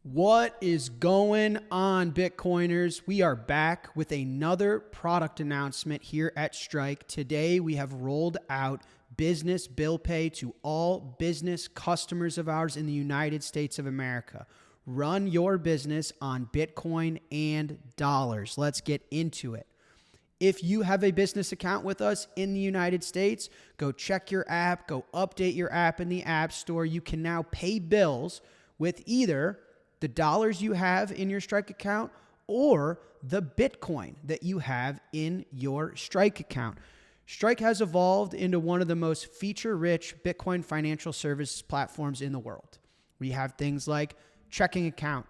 What is going on, Bitcoiners? We are back with another product announcement here at Strike. Today, we have rolled out business bill pay to all business customers of ours in the United States of America. Run your business on Bitcoin and dollars. Let's get into it. If you have a business account with us in the United States, go check your app, go update your app in the App Store. You can now pay bills with either the dollars you have in your Strike account or the Bitcoin that you have in your Strike account. Strike has evolved into one of the most feature-rich Bitcoin financial services platforms in the world. We have things like checking account,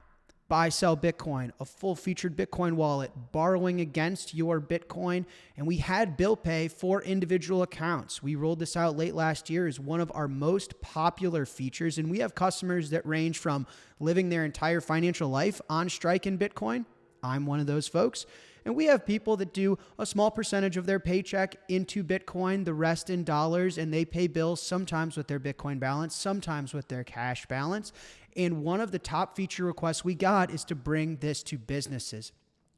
buy, sell Bitcoin, a full-featured Bitcoin wallet, borrowing against your Bitcoin, and we had bill pay for individual accounts. We rolled this out late last year as one of our most popular features, and we have customers that range from living their entire financial life on Strike and Bitcoin. I'm one of those folks. And we have people that do a small percentage of their paycheck into Bitcoin, the rest in dollars, and they pay bills sometimes with their Bitcoin balance, sometimes with their cash balance. And one of the top feature requests we got is to bring this to businesses.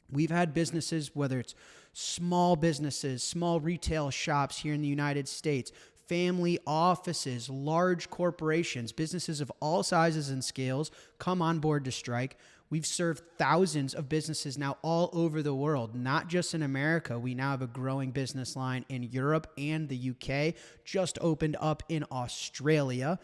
We've had businesses, whether it's small businesses, small retail shops here in the United States, family offices, large corporations, businesses of all sizes and scales come on board to Strike. We've served thousands of businesses now all over the world, not just in America. We now have a growing business line in Europe and the UK, just opened up in Australia.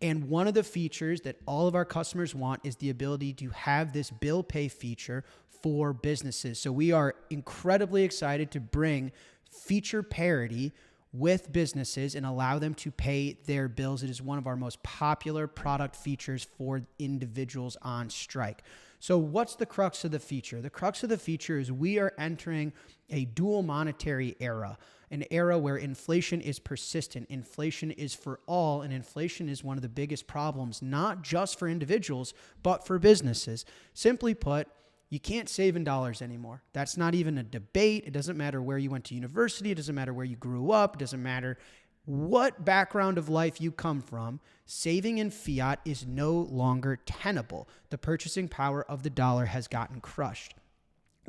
And one of the features that all of our customers want is the ability to have this bill pay feature for businesses. So we are incredibly excited to bring feature parity with businesses and allow them to pay their bills. It is one of our most popular product features for individuals on Strike. So what's the crux of the feature? The crux of the feature is we are entering a dual monetary era, an era where inflation is persistent, inflation is for all, and inflation is one of the biggest problems, not just for individuals, but for businesses. Simply put, you can't save in dollars anymore. That's not even a debate. It doesn't matter where you went to university. It doesn't matter where you grew up. It doesn't matter what background of life you come from. Saving in fiat is no longer tenable. The purchasing power of the dollar has gotten crushed.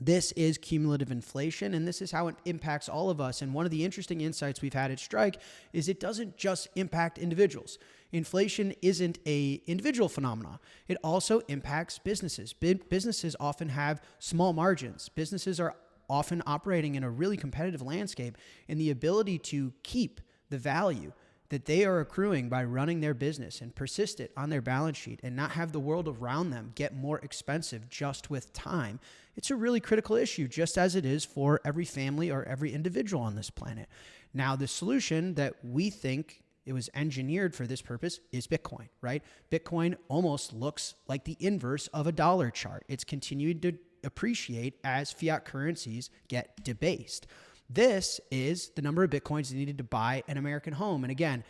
This is cumulative inflation, and this is how it impacts all of us. And one of the interesting insights we've had at Strike is it doesn't just impact individuals. Inflation isn't an individual phenomenon. It also impacts businesses. Businesses often have small margins. Businesses are often operating in a really competitive landscape, and the ability to keep the value that they are accruing by running their business and persist it on their balance sheet and not have the world around them get more expensive just with time. It's a really critical issue, just as it is for every family or every individual on this planet. Now, the solution that we think it was engineered for this purpose is Bitcoin, right? Bitcoin almost looks like the inverse of a dollar chart. It's continued to appreciate as fiat currencies get debased. This is the number of Bitcoins needed to buy an American home. And again,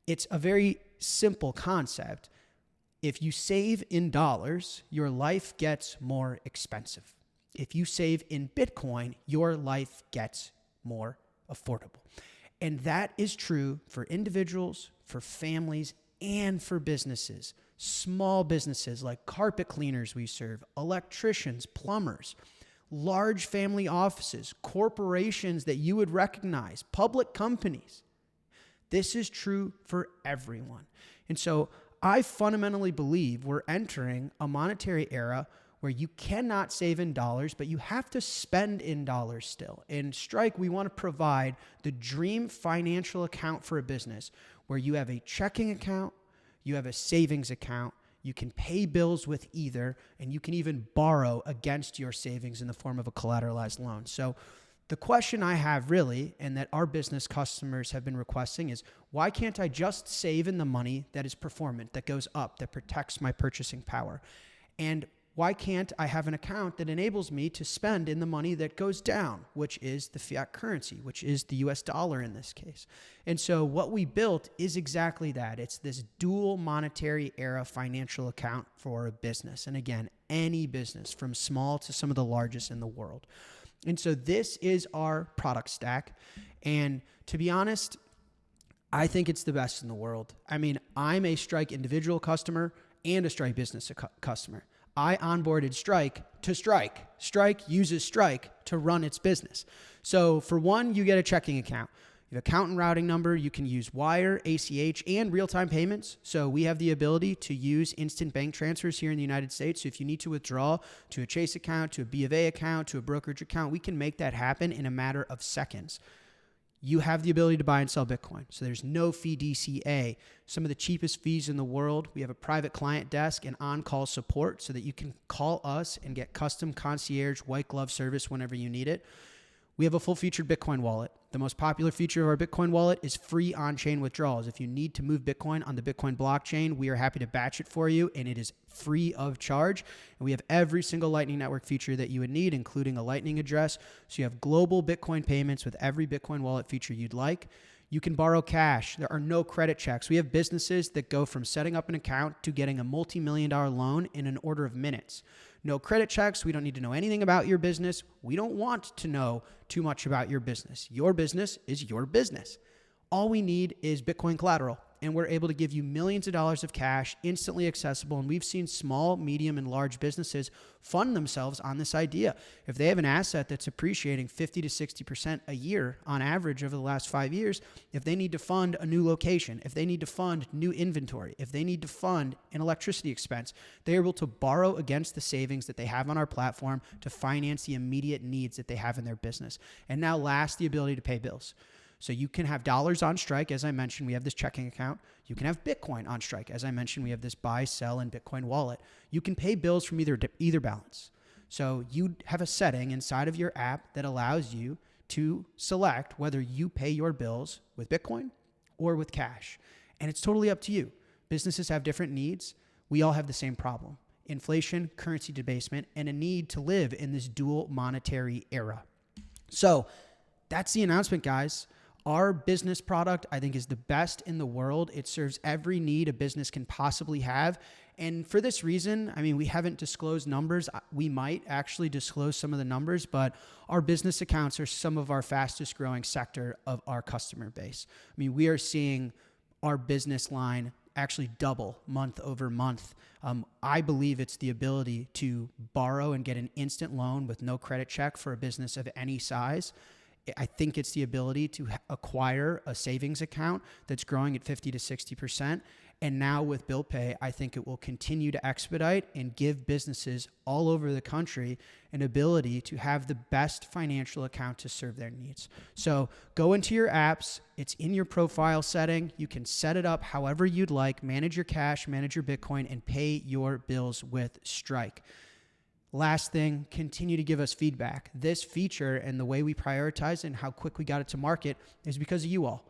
it's a very simple concept. If you save in dollars, your life gets more expensive. If you save in Bitcoin, your life gets more affordable. And that is true for individuals, for families, and for businesses. Small businesses like carpet cleaners we serve, electricians, plumbers, large family offices, corporations that you would recognize, public companies. This is true for everyone. And so I fundamentally believe we're entering a monetary era where you cannot save in dollars, but you have to spend in dollars still. In Strike, we want to provide the dream financial account for a business where you have a checking account, you have a savings account, you can pay bills with either, and you can even borrow against your savings in the form of a collateralized loan. So the question I have really, and that our business customers have been requesting is, why can't I just save in the money that is performant, that goes up, that protects my purchasing power? And why can't I have an account that enables me to spend in the money that goes down, which is the fiat currency, which is the US dollar in this case? And so what we built is exactly that. It's this dual monetary era financial account for a business. And again, any business from small to some of the largest in the world. And so this is our product stack. And to be honest, I think it's the best in the world. I mean, I'm a Strike individual customer. and a Strike business customer. I onboarded Strike to Strike. Strike uses Strike to run its business. So for one, you get a checking account. You have account and routing number. You can use wire, ACH, and real-time payments. So we have the ability to use instant bank transfers here in the United States. So if you need to withdraw to a Chase account, to a B of A account, to a brokerage account, we can make that happen in a matter of seconds. You have the ability to buy and sell Bitcoin. So there's no fee DCA. Some of the cheapest fees in the world. We have a private client desk and on-call support so that you can call us and get custom concierge white glove service whenever you need it. We have a full-featured Bitcoin wallet. The most popular feature of our Bitcoin wallet is free on-chain withdrawals. If you need to move Bitcoin on the Bitcoin blockchain, we are happy to batch it for you, and it is free of charge. And we have every single Lightning Network feature that you would need, including a Lightning address. So you have global Bitcoin payments with every Bitcoin wallet feature you'd like. You can borrow cash. There are no credit checks. We have businesses that go from setting up an account to getting a multi-million-dollar loan in an order of minutes. No credit checks. We don't need to know anything about your business. We don't want to know too much about your business. Your business is your business. All we need is Bitcoin collateral, and we're able to give you millions of dollars of cash instantly accessible. And we've seen small, medium, and large businesses fund themselves on this idea. If they have an asset that's appreciating 50 to 60% a year on average over the last 5 years, if they need to fund a new location, if they need to fund new inventory, if they need to fund an electricity expense, they're able to borrow against the savings that they have on our platform to finance the immediate needs that they have in their business. And now last, the ability to pay bills. So you can have dollars on Strike. As I mentioned, we have this checking account. You can have Bitcoin on Strike. As I mentioned, we have this buy, sell, and Bitcoin wallet. You can pay bills from either balance. So you have a setting inside of your app that allows you to select whether you pay your bills with Bitcoin or with cash. And it's totally up to you. Businesses have different needs. We all have the same problem: inflation, currency debasement, and a need to live in this dual monetary era. So that's the announcement, guys. Our business product, I think, is the best in the world. It serves every need a business can possibly have. And for this reason, I mean, we haven't disclosed numbers. We might actually disclose some of the numbers, but our business accounts are some of our fastest growing sector of our customer base. I mean, we are seeing our business line actually double month over month. I believe it's the ability to borrow and get an instant loan with no credit check for a business of any size. I think it's the ability to acquire a savings account that's growing at 50 to 60%. And now with Bill Pay, I think it will continue to expedite and give businesses all over the country an ability to have the best financial account to serve their needs. So go into your apps. It's in your profile setting. You can set it up however you'd like, manage your cash, manage your Bitcoin, and pay your bills with Strike. Last thing, continue to give us feedback. This feature and the way we prioritize and how quick we got it to market is because of you all.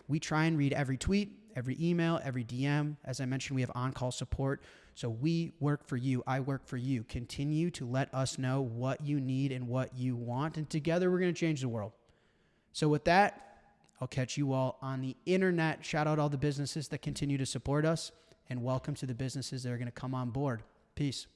We try and read every tweet, every email, every DM. As I mentioned, we have on-call support. So we work for you. I work for you. Continue to let us know what you need and what you want. And together we're going to change the world. So with that, I'll catch you all on the internet. Shout out all the businesses that continue to support us, and welcome to the businesses that are going to come on board. Peace.